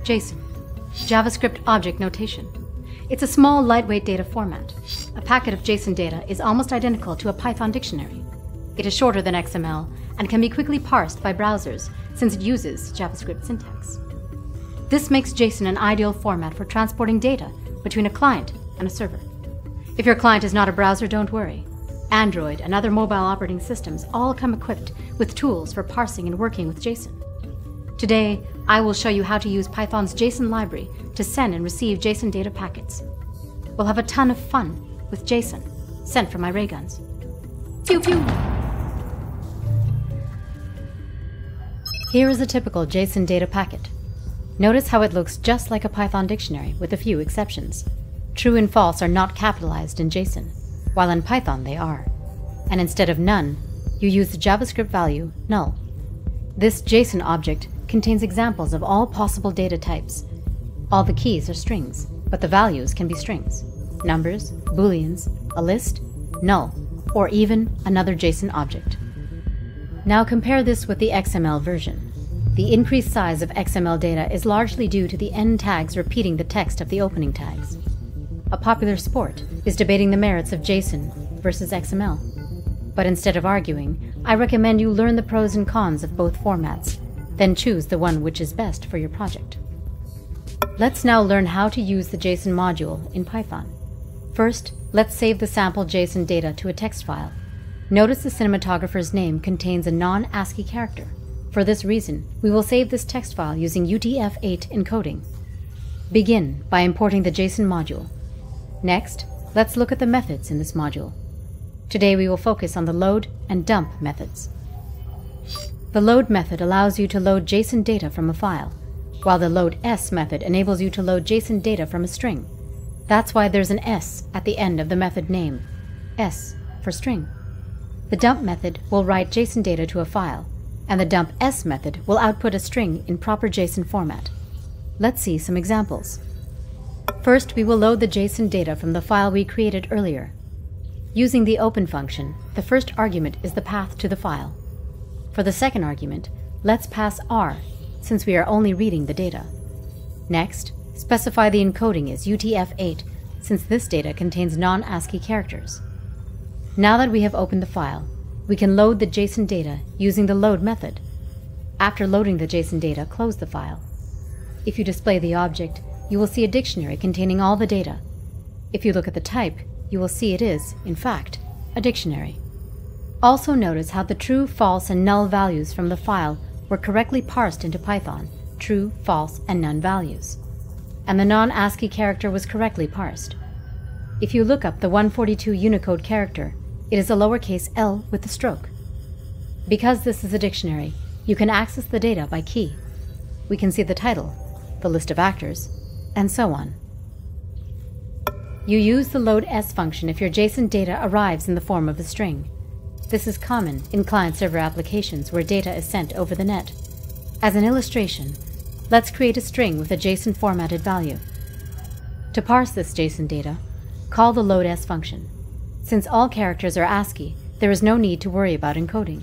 JSON, JavaScript Object Notation. It's a small, lightweight data format. A packet of JSON data is almost identical to a Python dictionary. It is shorter than XML and can be quickly parsed by browsers since it uses JavaScript syntax. This makes JSON an ideal format for transporting data between a client and a server. If your client is not a browser, don't worry. Android and other mobile operating systems all come equipped with tools for parsing and working with JSON. Today, I will show you how to use Python's JSON library to send and receive JSON data packets. We'll have a ton of fun with JSON, sent from my ray guns. Pew pew! Here is a typical JSON data packet. Notice how it looks just like a Python dictionary with a few exceptions. True and false are not capitalized in JSON, while in Python they are. And instead of none, you use the JavaScript value null. This JSON object contains examples of all possible data types. All the keys are strings, but the values can be strings, numbers, booleans, a list, null, or even another JSON object. Now compare this with the XML version. The increased size of XML data is largely due to the end tags repeating the text of the opening tags. A popular sport is debating the merits of JSON versus XML. But instead of arguing, I recommend you learn the pros and cons of both formats, then choose the one which is best for your project. Let's now learn how to use the JSON module in Python. First, let's save the sample JSON data to a text file. Notice the cinematographer's name contains a non-ASCII character. For this reason, we will save this text file using UTF-8 encoding. Begin by importing the JSON module. Next, let's look at the methods in this module. Today we will focus on the load and dump methods. The load method allows you to load JSON data from a file, while the load_s method enables you to load JSON data from a string. That's why there's an s at the end of the method name, s for string. The dump method will write JSON data to a file, and the dump_s method will output a string in proper JSON format. Let's see some examples. First, we will load the JSON data from the file we created earlier. Using the open function, the first argument is the path to the file. For the second argument, let's pass r, since we are only reading the data. Next, specify the encoding as UTF-8, since this data contains non-ASCII characters. Now that we have opened the file, we can load the JSON data using the load method. After loading the JSON data, close the file. If you display the object, you will see a dictionary containing all the data. If you look at the type, you will see it is, in fact, a dictionary. Also notice how the true, false, and null values from the file were correctly parsed into Python, true, false, and none values. And the non-ASCII character was correctly parsed. If you look up the 142 Unicode character, it is a lowercase l with a stroke. Because this is a dictionary, you can access the data by key. We can see the title, the list of actors, and so on. You use the load_s function if your JSON data arrives in the form of a string. This is common in client-server applications where data is sent over the net. As an illustration, let's create a string with a JSON formatted value. To parse this JSON data, call the load_s function. Since all characters are ASCII, there is no need to worry about encoding.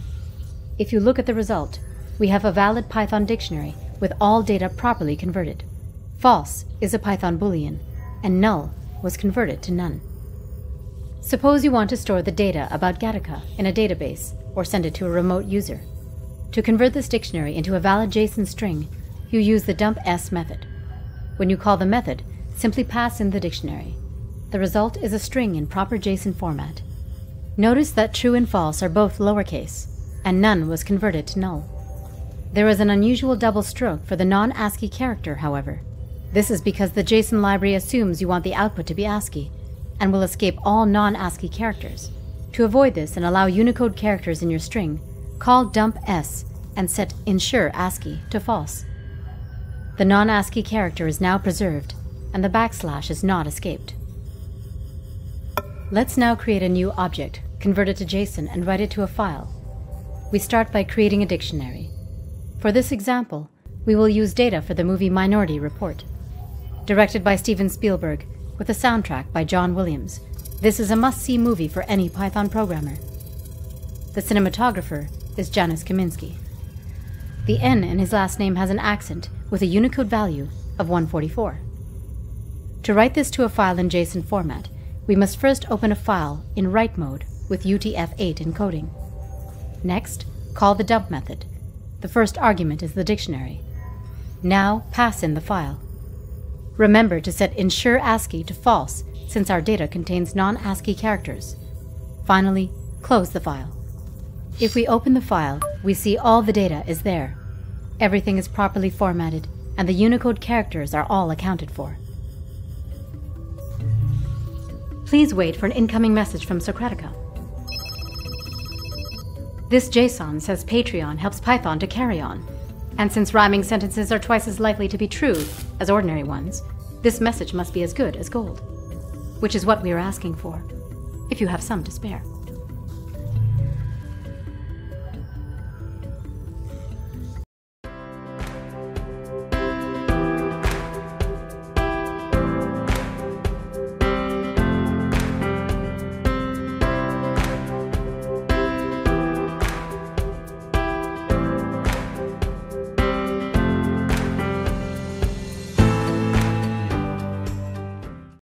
If you look at the result, we have a valid Python dictionary with all data properly converted. False is a Python boolean, and null was converted to none. Suppose you want to store the data about Gattaca in a database or send it to a remote user. To convert this dictionary into a valid JSON string, you use the dump_s method. When you call the method, simply pass in the dictionary. The result is a string in proper JSON format. Notice that true and false are both lowercase, and none was converted to null. There is an unusual double stroke for the non-ASCII character, however. This is because the JSON library assumes you want the output to be ASCII, and will escape all non-ASCII characters. To avoid this and allow Unicode characters in your string, call dump_s and set ensure ASCII to false. The non-ASCII character is now preserved, and the backslash is not escaped. Let's now create a new object, convert it to JSON, and write it to a file. We start by creating a dictionary. For this example, we will use data for the movie Minority Report. Directed by Steven Spielberg, with a soundtrack by John Williams, this is a must-see movie for any Python programmer. The cinematographer is Janusz Kaminski. The N in his last name has an accent with a Unicode value of 144. To write this to a file in JSON format, we must first open a file in write mode with UTF-8 encoding. Next, call the dump method. The first argument is the dictionary. Now pass in the file. Remember to set ensure ASCII to false, since our data contains non-ASCII characters. Finally, close the file. If we open the file, we see all the data is there. Everything is properly formatted, and the Unicode characters are all accounted for. Please wait for an incoming message from Socratica. This JSON says Patreon helps Python to carry on. And since rhyming sentences are twice as likely to be true as ordinary ones, this message must be as good as gold. Which is what we are asking for, if you have some to spare.